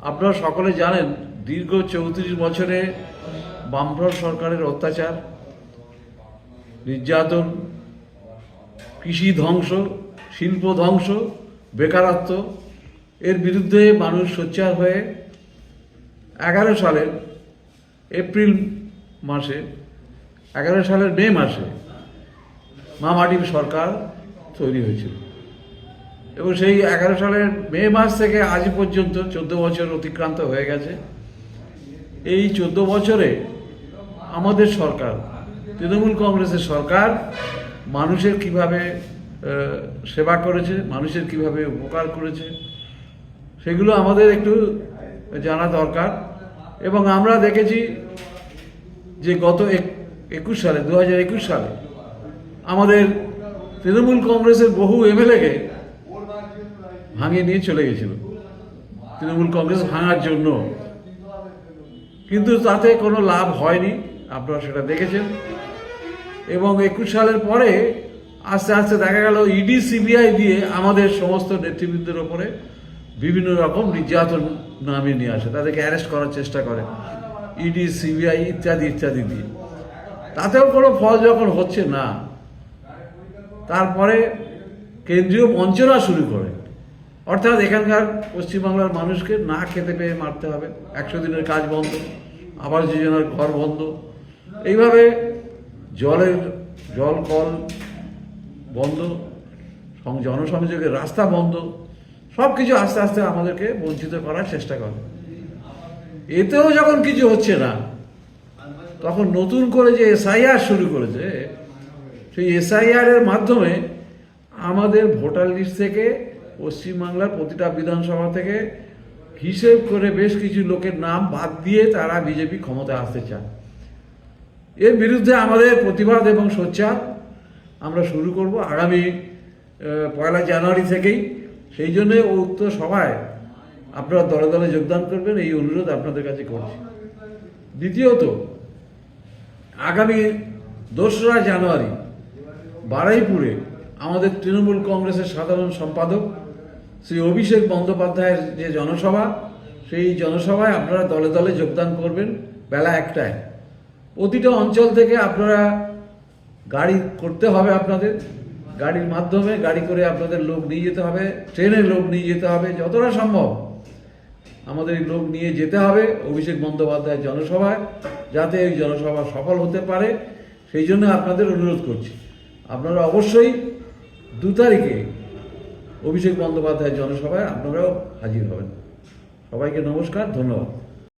আপনারা সকলে জানেন দীর্ঘ ৩৪ বছরে বামফ্রন্ট সরকারের অত্যাচার, নির্যাতন, কৃষি ধ্বংস, শিল্প ধ্বংস, বেকারত্ব এর বিরুদ্ধে মানুষ সোচ্চার হয়ে 11 সালের এপ্রিল মাসে 11 সালের মে মাসে মা মাটির সরকার তৈরি হয়েছিল এবং সেই 11 সালের মে মাস থেকে আজ পর্যন্ত 14 বছর অতিক্রান্ত হয়ে গেছে। এই 14 বছরে আমাদের সরকার, তৃণমূল কংগ্রেসের সরকার মানুষের কিভাবে সেবা করেছে, মানুষের কিভাবে উপকার করেছে সেগুলো আমাদের একটু জানা দরকার। এবং আমরা দেখেছি যে গত 2021 সালে আমাদের তৃণমূল কংগ্রেসের বহু এমএলএকে ভাঙিয়ে নিয়ে চলে গেছিল তৃণমূল কংগ্রেস ভাঙার জন্য, কিন্তু তাতে কোনো লাভ হয়নি, আপনারা সেটা দেখেছেন। এবং 21 সালের পরে আস্তে আস্তে দেখা গেল ইডি সিবিআই দিয়ে আমাদের সমস্ত নেতৃবৃন্দের ওপরে বিভিন্ন রকম নির্যাতন নামিয়ে নিয়ে আসে, তাদেরকে অ্যারেস্ট করার চেষ্টা করে ইডি সিবিআই ইত্যাদি ইত্যাদি দিয়ে। তাতেও কোনো ফল যখন হচ্ছে না, তারপরে কেন্দ্রীয় বঞ্চনা শুরু করে, অর্থাৎ এখানকার পশ্চিমবাংলার মানুষকে না খেতে পেয়ে মারতে হবে, 100 দিনের কাজ বন্ধ, আবাস যোজনার ঘর বন্ধ, এইভাবে জল কল বন্ধ, জনসংযোগের রাস্তা বন্ধ, সব কিছু আস্তে আস্তে আমাদেরকে বঞ্চিত করার চেষ্টা করে। এতেও যখন কিছু হচ্ছে না, তখন নতুন করে যে এসআইআর শুরু করেছে, সেই এসআইআর এর মাধ্যমে আমাদের ভোটার লিস্ট থেকে পশ্চিমবাংলার প্রতিটা বিধানসভা থেকে হিসেব করে বেশ কিছু লোকের নাম বাদ দিয়ে তারা বিজেপি ক্ষমতায় আসতে চায়। এর বিরুদ্ধে আমাদের প্রতিবাদ এবং সোচ্চার আমরা শুরু করব আগামী 1 জানুয়ারি থেকেই। সেই জন্য উক্ত সভায় আপনারা দলে দলে যোগদান করবেন, এই অনুরোধ আপনাদের কাছে করছি। দ্বিতীয়ত, আগামী 2রা জানুয়ারি বারুইপুরে আমাদের তৃণমূল কংগ্রেসের সাধারণ সম্পাদক শ্রী অভিষেক বন্দ্যোপাধ্যায়ের যে জনসভা, সেই জনসভায় আপনারা দলে দলে যোগদান করবেন বেলা 1টায়। প্রতিটা অঞ্চল থেকে আপনারা গাড়ি করতে হবে, আপনাদের গাড়ির মাধ্যমে গাড়ি করে আপনাদের লোক নিয়ে যেতে হবে, ট্রেনের লোক নিয়ে যেতে হবে, যতটা সম্ভব আমাদের এই লোক নিয়ে যেতে হবে অভিষেক বন্দ্যোপাধ্যায়ের জনসভায়, যাতে এই জনসভা সফল হতে পারে। সেই জন্য আপনাদের অনুরোধ করছি, আপনারা অবশ্যই 2 তারিখে অভিষেক বন্দ্যোপাধ্যায়ের জনসভায় আপনারাও হাজির হবেন। সবাইকে নমস্কার, ধন্যবাদ।